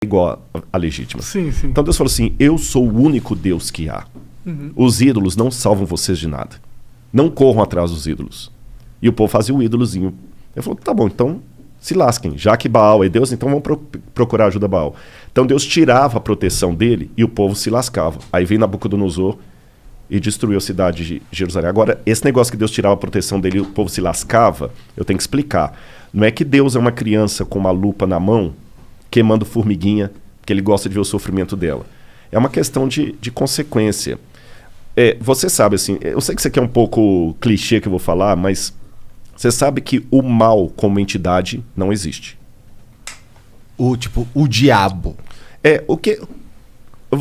igual a legítima. Sim, sim. Então Deus falou assim, eu sou o único Deus que há. Os ídolos não salvam vocês de nada. Não corram atrás dos ídolos. E o povo fazia o ídolozinho. Ele falou, tá bom, então se lasquem. Já que Baal é Deus, então vamos procurar ajuda a Baal. Então Deus tirava a proteção dele e o povo se lascava. Aí veio Nabucodonosor e destruiu a cidade de Jerusalém. Agora, esse negócio que Deus tirava a proteção dele e o povo se lascava, eu tenho que explicar. Não é que Deus é uma criança com uma lupa na mão, queimando formiguinha, que ele gosta de ver o sofrimento dela. É uma questão de consequência. Você sabe, assim, eu sei que isso aqui é um pouco clichê que eu vou falar, mas você sabe que o mal como entidade não existe. O diabo.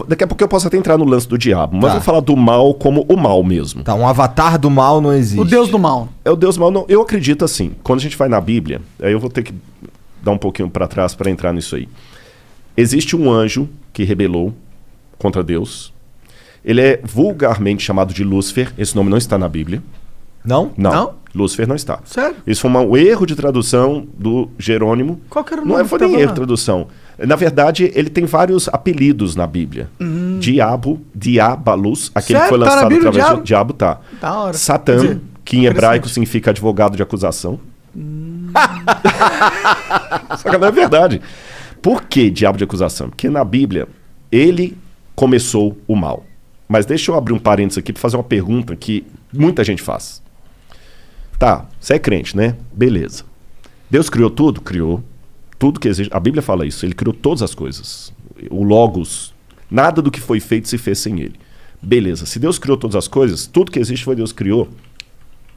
Daqui a pouco eu posso até entrar no lance do diabo, mas vou falar do mal como o mal mesmo. Tá, um avatar do mal não existe. O Deus do mal. É o Deus do mal. Não, eu acredito assim, quando a gente vai na Bíblia, aí eu vou ter que dar um pouquinho para trás para entrar nisso aí. Existe um anjo que rebelou contra Deus. Ele é vulgarmente chamado de Lúcifer. Esse nome não está na Bíblia. Não? Não. Lúcifer não está. Sério? Isso foi um erro de tradução do Jerônimo. Qual que era o Não nome foi que nem tava erro lá? de tradução. Na verdade, ele tem vários apelidos na Bíblia. Diabo, Diabalus, aquele que foi Sério? Tá na lançado Bíblia, através Diabo? de Diabo, tá. Da hora. Satã, Quer dizer, que em hebraico interessante. significa advogado de acusação. Só que não é verdade. Por que diabo de acusação? Porque na Bíblia, ele começou o mal. Mas deixa eu abrir um parênteses aqui para fazer uma pergunta que muita gente faz. Tá, você é crente, né? Beleza. Deus criou tudo? Criou. Tudo que existe. A Bíblia fala isso. Ele criou todas as coisas. O Logos. Nada do que foi feito se fez sem ele. Beleza. Se Deus criou todas as coisas, tudo que existe foi Deus que criou.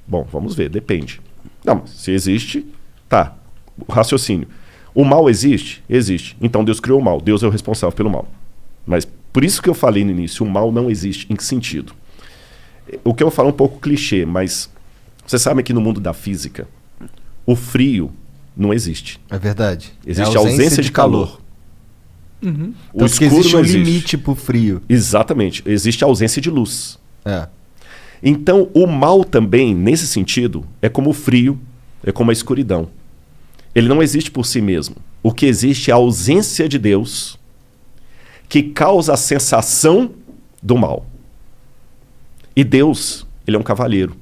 Bom, vamos ver. Depende. Não, se existe, tá. O raciocínio. O mal existe? Existe. Então Deus criou o mal. Deus é o responsável pelo mal. Mas por isso que eu falei no início, o mal não existe. Em que sentido? O que eu vou falar é um pouco clichê, mas você sabe que no mundo da física, o frio não existe. É verdade. Existe a ausência de calor. O Então, escuro existe não um existe. limite pro frio. Exatamente. Existe a ausência de luz. É. Então, o mal também, nesse sentido, é como o frio, é como a escuridão. Ele não existe por si mesmo. O que existe é a ausência de Deus que causa a sensação do mal. E Deus, ele é um cavalheiro.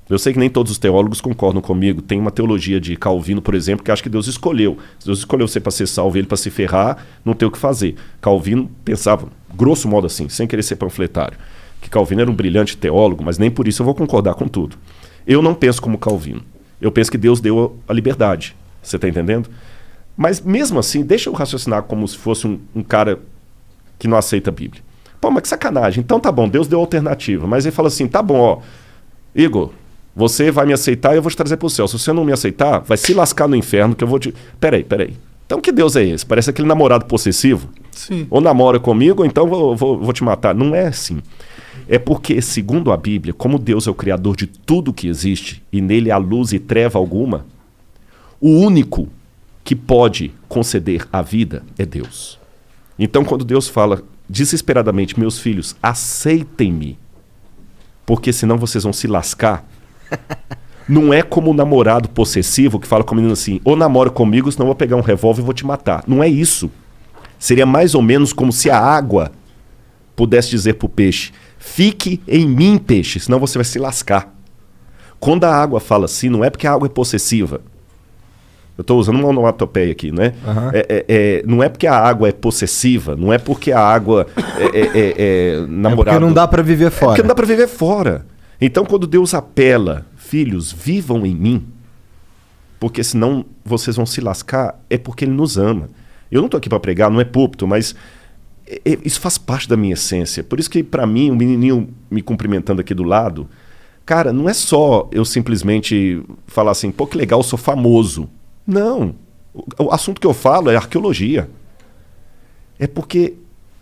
Eu sei que nem todos os teólogos concordam comigo. Tem uma teologia de Calvino, por exemplo, que acha que Deus escolheu. Se Deus escolheu você para ser salvo e ele para se ferrar, não tem o que fazer. Calvino pensava, grosso modo assim, sem querer ser panfletário, que Calvino era um brilhante teólogo, mas nem por isso eu vou concordar com tudo. Eu não penso como Calvino. Eu penso que Deus deu a liberdade. Você está entendendo? Mas mesmo assim, deixa eu raciocinar como se fosse um cara que não aceita a Bíblia. Pô, mas que sacanagem. Então tá bom, Deus deu alternativa. Mas ele fala assim, tá bom, ó, Igor, você vai me aceitar e eu vou te trazer pro céu. Se você não me aceitar, vai se lascar no inferno que eu vou te... Peraí. Então que Deus é esse? Parece aquele namorado possessivo. Sim. Ou namora comigo, ou então vou te matar. Não é assim. É porque, segundo a Bíblia, como Deus é o criador de tudo que existe, e nele há luz e treva alguma, o único que pode conceder a vida é Deus. Então, quando Deus fala desesperadamente, meus filhos, aceitem-me, porque senão vocês vão se lascar, não é como o namorado possessivo que fala com a menina assim, ou namora comigo, senão eu vou pegar um revólver e vou te matar. Não é isso. Seria mais ou menos como se a água pudesse dizer para o peixe, fique em mim, peixe, senão você vai se lascar. Quando a água fala assim, não é porque a água é possessiva. Eu estou usando uma onomatopeia aqui, né? Não é porque a água é possessiva, não é porque a água é namorada. É porque não dá para viver fora. É porque não dá para viver fora. Então, quando Deus apela, filhos, vivam em mim, porque senão vocês vão se lascar, é porque Ele nos ama. Eu não estou aqui para pregar, não é púlpito, mas isso faz parte da minha essência. Por isso que, para mim, o menininho me cumprimentando aqui do lado, cara, não é só eu simplesmente falar assim, pô, que legal, eu sou famoso. Não. O assunto que eu falo é arqueologia. É porque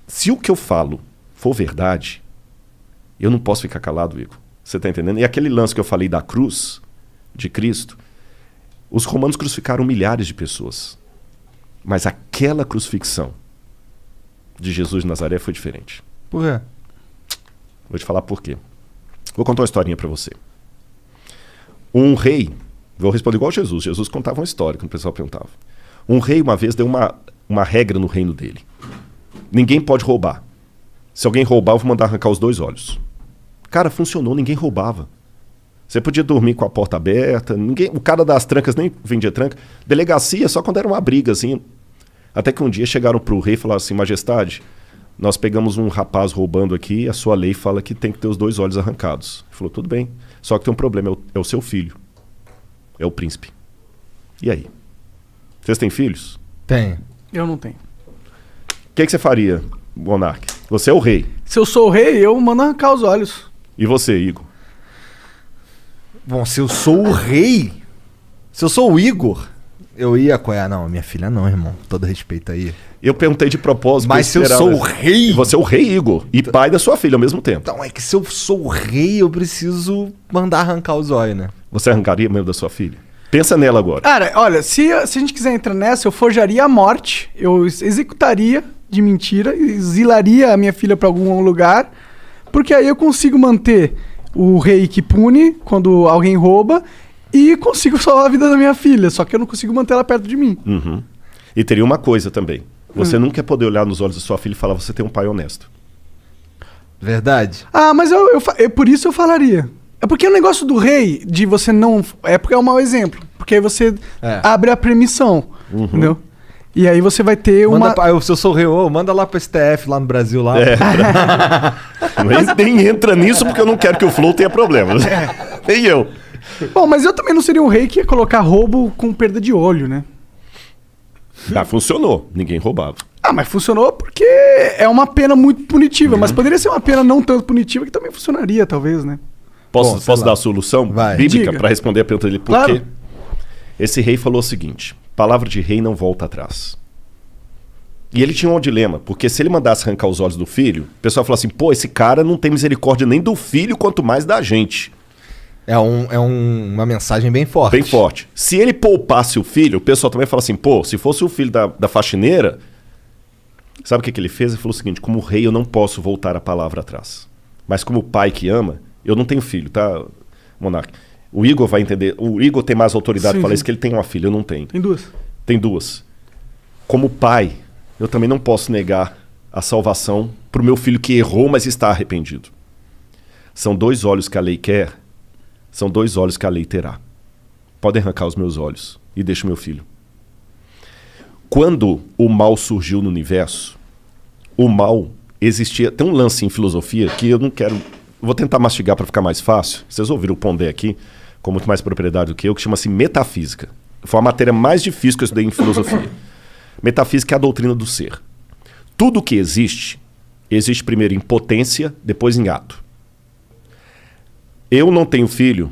se o que eu falo for verdade, eu não posso ficar calado, Igor. Você está entendendo? E aquele lance que eu falei da cruz de Cristo, os romanos crucificaram milhares de pessoas. Mas aquela crucifixão de Jesus de Nazaré foi diferente. Por quê? Vou te falar por quê. Vou contar uma historinha para você. Um rei, vou responder igual Jesus. Jesus contava uma história, quando o pessoal perguntava. Um rei uma vez deu uma regra no reino dele. Ninguém pode roubar. Se alguém roubar, eu vou mandar arrancar os 2 olhos. Cara, funcionou, ninguém roubava. Você podia dormir com a porta aberta, o cara das trancas nem vendia tranca. Delegacia só quando era uma briga, assim. Até que um dia chegaram pro rei e falaram assim, majestade, nós pegamos um rapaz roubando aqui, a sua lei fala que tem que ter os 2 olhos arrancados. Ele falou, tudo bem, só que tem um problema, é o seu filho. É o príncipe. E aí? Vocês têm filhos? Tem. Eu não tenho. O que você faria, monarca? Você é o rei. Se eu sou o rei, eu mando arrancar os olhos. E você, Igor? Bom, se eu sou o rei, se eu sou o Igor, eu ia apoiar. Não, minha filha não, irmão. Todo respeito aí. Eu perguntei de propósito. Mas se eu sou o rei... Você é o rei, Igor. E pai da sua filha ao mesmo tempo. Então, é que se eu sou o rei, eu preciso mandar arrancar os olhos, né? Você arrancaria mesmo da sua filha? Pensa nela agora. Cara, olha, se a gente quiser entrar nessa, eu forjaria a morte, eu executaria de mentira, exilaria a minha filha pra algum lugar, porque aí eu consigo manter o rei que pune quando alguém rouba e consigo salvar a vida da minha filha, só que eu não consigo manter ela perto de mim. Uhum. E teria uma coisa também. Você nunca ia poder olhar nos olhos da sua filha e falar, você tem um pai honesto. Verdade? Ah, mas por isso eu falaria. É porque o negócio do rei, de você não... É porque é um mau exemplo. Porque aí você abre a permissão, entendeu? E aí você vai ter Se eu sou o rei, manda lá pro STF, lá no Brasil, lá. Nem entra nisso porque eu não quero que o Flow tenha problemas. Nem eu. Bom, mas eu também não seria um rei que ia colocar roubo com perda de olho, né? Ah, funcionou. Ninguém roubava. Ah, mas funcionou porque é uma pena muito punitiva. Mas poderia ser uma pena não tanto punitiva que também funcionaria, talvez, né? Posso dar a solução bíblica para responder a pergunta dele? Por quê? Esse rei falou o seguinte, palavra de rei não volta atrás. E ele tinha um dilema, porque se ele mandasse arrancar os olhos do filho, o pessoal falou assim, pô, esse cara não tem misericórdia nem do filho, quanto mais da gente. É uma mensagem bem forte. Bem forte. Se ele poupasse o filho, o pessoal também fala assim, pô, se fosse o filho da faxineira, sabe o que ele fez? Ele falou o seguinte, como rei eu não posso voltar a palavra atrás. Mas como pai que ama, eu não tenho filho, tá, monarca? O Igor vai entender, o Igor tem mais autoridade para falar isso, que ele tem uma filha, eu não tenho. Tem 2. Tem 2. Como pai, eu também não posso negar a salvação para o meu filho que errou, mas está arrependido. São 2 olhos que a lei quer, são 2 olhos que a lei terá. Podem arrancar os meus olhos e deixa o meu filho. Quando o mal surgiu no universo, o mal existia... Tem um lance em filosofia que eu não quero... Vou tentar mastigar para ficar mais fácil. Vocês ouviram o Pondé aqui, com muito mais propriedade do que eu, que chama-se metafísica. Foi a matéria mais difícil que eu estudei em filosofia. Metafísica é a doutrina do ser. Tudo que existe primeiro em potência, depois em ato. Eu não tenho filho,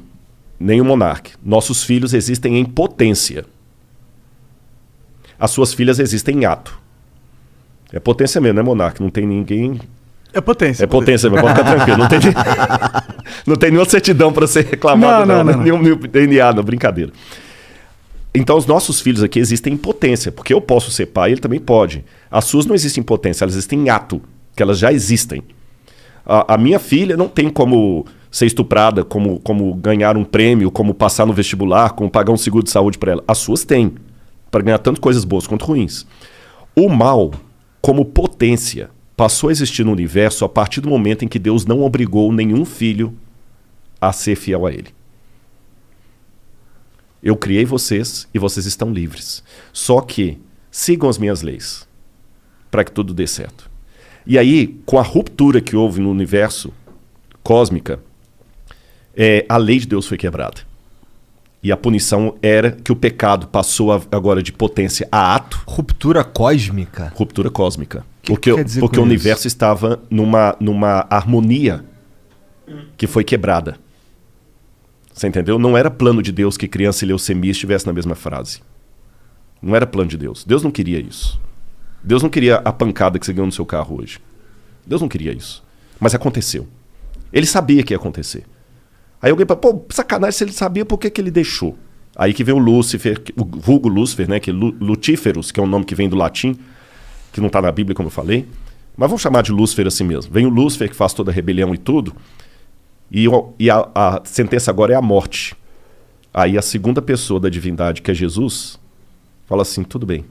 nem o monarca. Nossos filhos existem em potência. As suas filhas existem em ato. É potência mesmo, né, monarca? Não tem ninguém... É potência. É potência, mas pode ficar tranquilo. Não tem nenhuma certidão para ser reclamado, não. Nenhum DNA, não, brincadeira. Então, os nossos filhos aqui existem em potência, porque eu posso ser pai, ele também pode. As suas não existem em potência, elas existem em ato, que elas já existem. A minha filha não tem como ser estuprada, como ganhar um prêmio, como passar no vestibular, como pagar um seguro de saúde para ela. As suas têm, para ganhar tanto coisas boas quanto ruins. O mal, como potência, passou a existir no universo a partir do momento em que Deus não obrigou nenhum filho a ser fiel a ele. Eu criei vocês e vocês estão livres. Só que sigam as minhas leis para que tudo dê certo. E aí, com a ruptura que houve no universo cósmica, a lei de Deus foi quebrada. E a punição era que o pecado passou agora de potência a ato. Ruptura cósmica? Ruptura cósmica. Que quer dizer porque o universo estava numa harmonia que foi quebrada. Você entendeu? Não era plano de Deus que criança e leucemia estivessem na mesma frase. Não era plano de Deus. Deus não queria isso. Deus não queria a pancada que você ganhou no seu carro hoje. Deus não queria isso. Mas aconteceu. Ele sabia que ia acontecer. Aí alguém fala, pô, sacanagem, se ele sabia, por que ele deixou? Aí que vem o Lúcifer, o vulgo Lúcifer, né? Que Lutíferos, que é um nome que vem do latim, que não está na Bíblia, como eu falei. Mas vamos chamar de Lúcifer assim mesmo. Vem o Lúcifer, que faz toda a rebelião e tudo. E a sentença agora é a morte. Aí a segunda pessoa da divindade, que é Jesus, fala assim, tudo bem.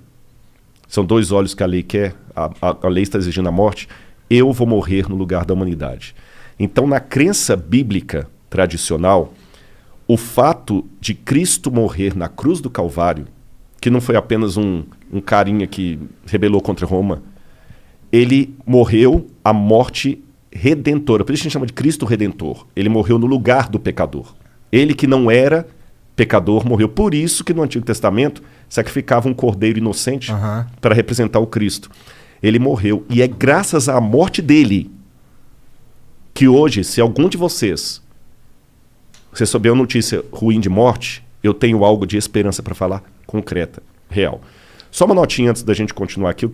São 2 olhos que a lei quer, a lei está exigindo a morte, eu vou morrer no lugar da humanidade. Então, na crença bíblica tradicional, o fato de Cristo morrer na cruz do Calvário, que não foi apenas um carinha que rebelou contra Roma, ele morreu a morte redentora. Por isso a gente chama de Cristo Redentor. Ele morreu no lugar do pecador. Ele que não era pecador morreu. Por isso que no Antigo Testamento sacrificava um cordeiro inocente para representar o Cristo. Ele morreu. E é graças à morte dele que hoje, se algum de vocês souber uma notícia ruim de morte, eu tenho algo de esperança para falar concreta, real. Só uma notinha antes da gente continuar aqui.